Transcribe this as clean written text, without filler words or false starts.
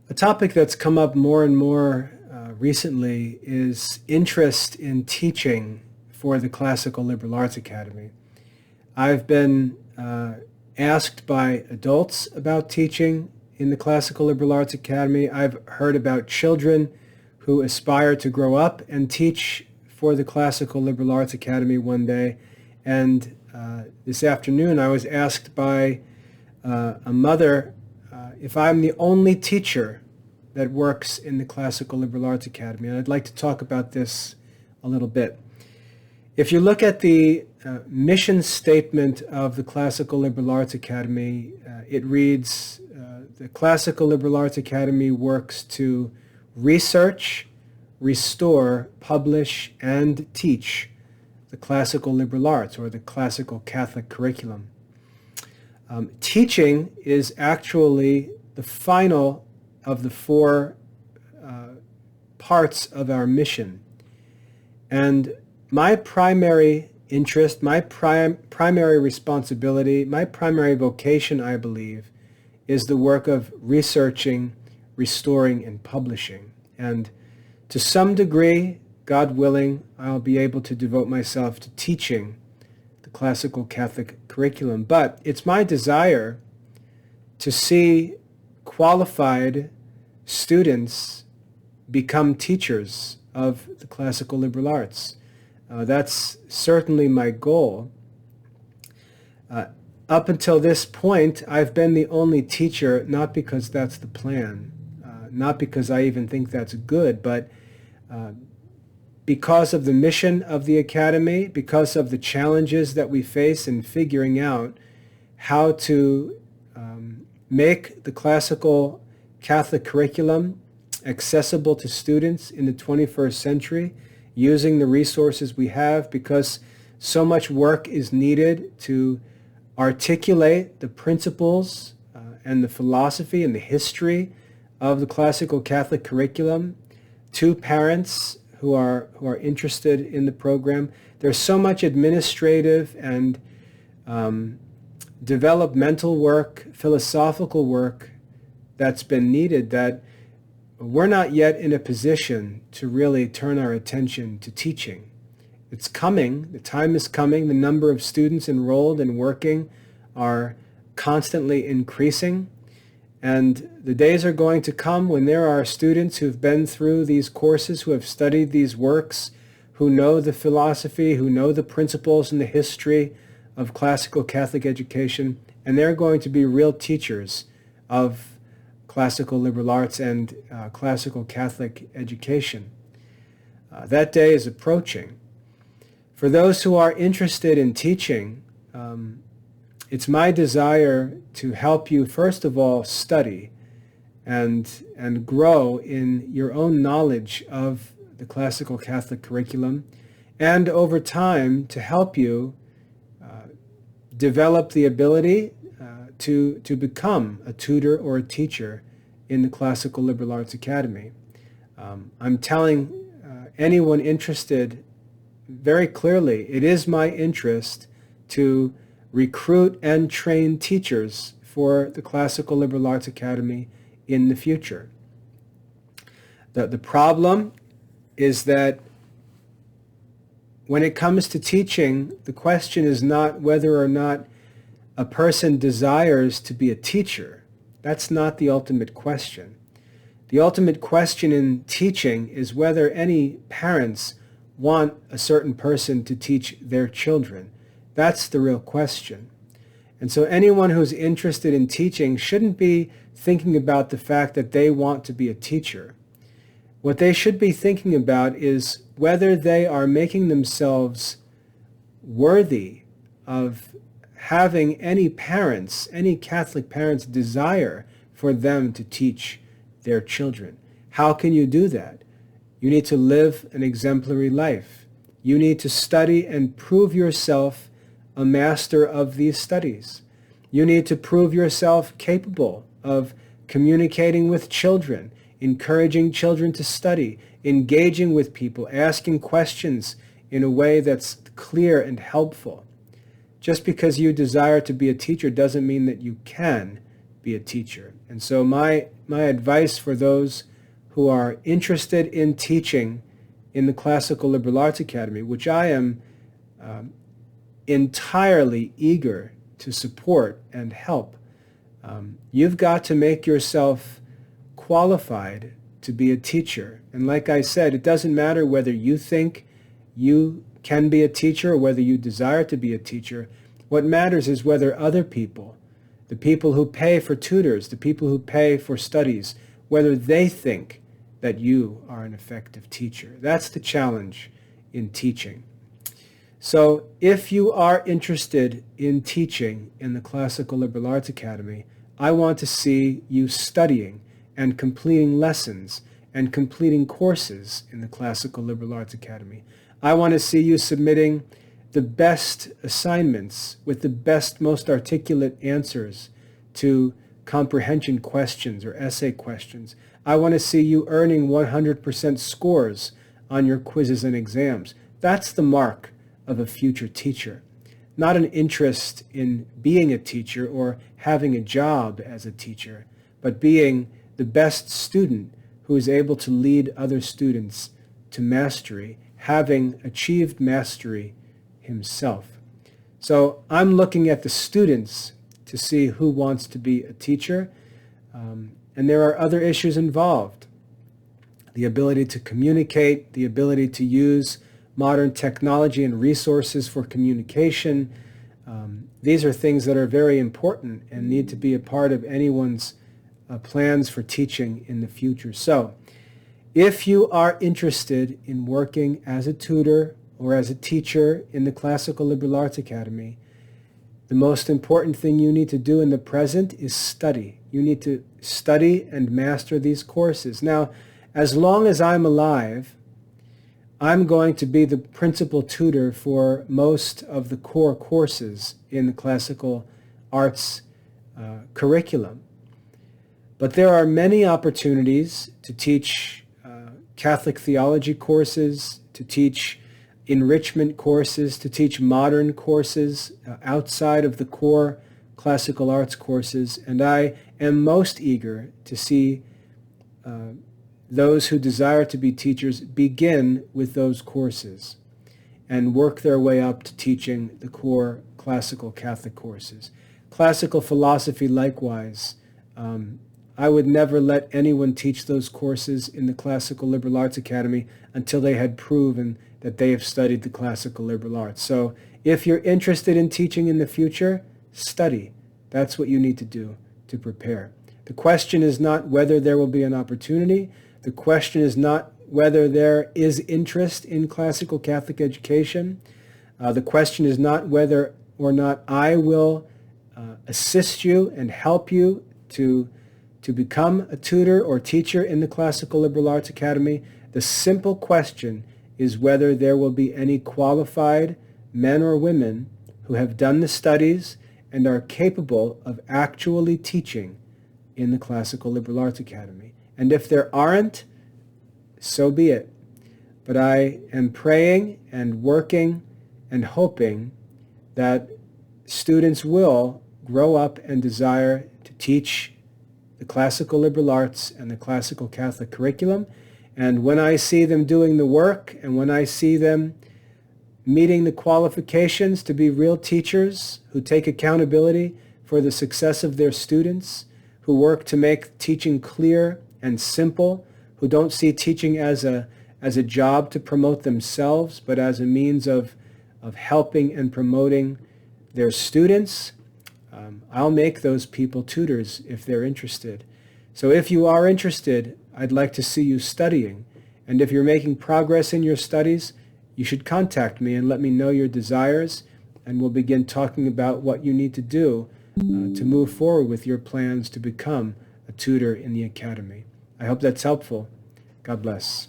A topic that's come up more and more recently is interest in teaching for the Classical Liberal Arts Academy. I've been asked by adults about teaching in the Classical Liberal Arts Academy. I've heard about children who aspire to grow up and teach for the Classical Liberal Arts Academy one day. And this afternoon I was asked by a mother if I'm the only teacher that works in the Classical Liberal Arts Academy. And I'd like to talk about this a little bit. If you look at the mission statement of the Classical Liberal Arts Academy, it reads, the Classical Liberal Arts Academy works to research, restore, publish, and teach the Classical Liberal Arts, or the Classical Catholic curriculum. Teaching is actually the final of the four parts of our mission. And my primary interest, my primary responsibility, my primary vocation, I believe, is the work of researching, restoring, and publishing. And to some degree, God willing, I'll be able to devote myself to teaching the Classical Catholic curriculum. But it's my desire to see qualified students become teachers of the Classical Liberal Arts. That's certainly my goal. Up until this point, I've been the only teacher, not because that's the plan, not because I even think that's good, but because of the mission of the Academy, because of the challenges that we face in figuring out how to make the Classical Catholic curriculum accessible to students in the 21st century, using the resources we have, because so much work is needed to articulate the principles and the philosophy and the history of the Classical Catholic curriculum to parents who are interested in the program. There's so much administrative and developmental work, philosophical work that's been needed that we're not yet in a position to really turn our attention to teaching. It's coming. The time is coming. The number of students enrolled and working are constantly increasing. And the days are going to come when there are students who've been through these courses, who have studied these works, who know the philosophy, who know the principles and the history of classical Catholic education, and they're going to be real teachers of classical liberal arts and classical Catholic education. That day is approaching. For those who are interested in teaching, it's my desire to help you, first of all, study and grow in your own knowledge of the classical Catholic curriculum, and over time to help you develop the ability to become a tutor or a teacher in the Classical Liberal Arts Academy. I'm telling anyone interested very clearly, it is my interest to recruit and train teachers for the Classical Liberal Arts Academy in the future. The problem is that when it comes to teaching, the question is not whether or not a person desires to be a teacher. That's not the ultimate question. The ultimate question in teaching is whether any parents want a certain person to teach their children. That's the real question. And so anyone who's interested in teaching shouldn't be thinking about the fact that they want to be a teacher. What they should be thinking about is whether they are making themselves worthy of having any parents, any Catholic parents' desire for them to teach their children. How can you do that? You need to live an exemplary life. You need to study and prove yourself a master of these studies. You need to prove yourself capable of communicating with children, encouraging children to study, engaging with people, asking questions in a way that's clear and helpful. Just because you desire to be a teacher doesn't mean that you can be a teacher. And so my advice for those who are interested in teaching in the Classical Liberal Arts Academy, which I am entirely eager to support and help, you've got to make yourself qualified to be a teacher. And like I said, it doesn't matter whether you think you can be a teacher or whether you desire to be a teacher. What matters is whether other people, the people who pay for tutors, the people who pay for studies, whether they think that you are an effective teacher. That's the challenge in teaching. So if you are interested in teaching in the Classical Liberal Arts Academy, I want to see you studying and completing lessons and completing courses in the Classical Liberal Arts Academy. I want to see you submitting the best assignments with the best, most articulate answers to comprehension questions or essay questions. I want to see you earning 100% scores on your quizzes and exams. That's the mark of a future teacher, not an interest in being a teacher or having a job as a teacher, but being the best student who is able to lead other students to mastery, having achieved mastery himself. So I'm looking at the students to see who wants to be a teacher, and there are other issues involved. The ability to communicate, the ability to use modern technology and resources for communication. These are things that are very important and need to be a part of anyone's plans for teaching in the future. So if you are interested in working as a tutor or as a teacher in the Classical Liberal Arts Academy, the most important thing you need to do in the present is study. You need to study and master these courses. Now, as long as I'm alive, I'm going to be the principal tutor for most of the core courses in the classical arts curriculum. But there are many opportunities to teach Catholic theology courses, to teach enrichment courses, to teach modern courses outside of the core classical arts courses. And I am most eager to see those who desire to be teachers begin with those courses and work their way up to teaching the core classical Catholic courses. Classical philosophy, likewise. I would never let anyone teach those courses in the Classical Liberal Arts Academy until they had proven that they have studied the Classical Liberal Arts. So if you're interested in teaching in the future, study. That's what you need to do to prepare. The question is not whether there will be an opportunity. The question is not whether there is interest in classical Catholic education. The question is not whether or not I will assist you and help you to become a tutor or teacher in the Classical Liberal Arts Academy. The simple question is whether there will be any qualified men or women who have done the studies and are capable of actually teaching in the Classical Liberal Arts Academy. And if there aren't, so be it. But I am praying and working and hoping that students will grow up and desire to teach the Classical Liberal Arts and the Classical Catholic curriculum. And when I see them doing the work and when I see them meeting the qualifications to be real teachers who take accountability for the success of their students, who work to make teaching clear and simple, who don't see teaching as a job to promote themselves, but as a means of helping and promoting their students, I'll make those people tutors if they're interested. So if you are interested, I'd like to see you studying. And if you're making progress in your studies, you should contact me and let me know your desires, and we'll begin talking about what you need to do to move forward with your plans to become a tutor in the academy. I hope that's helpful. God bless.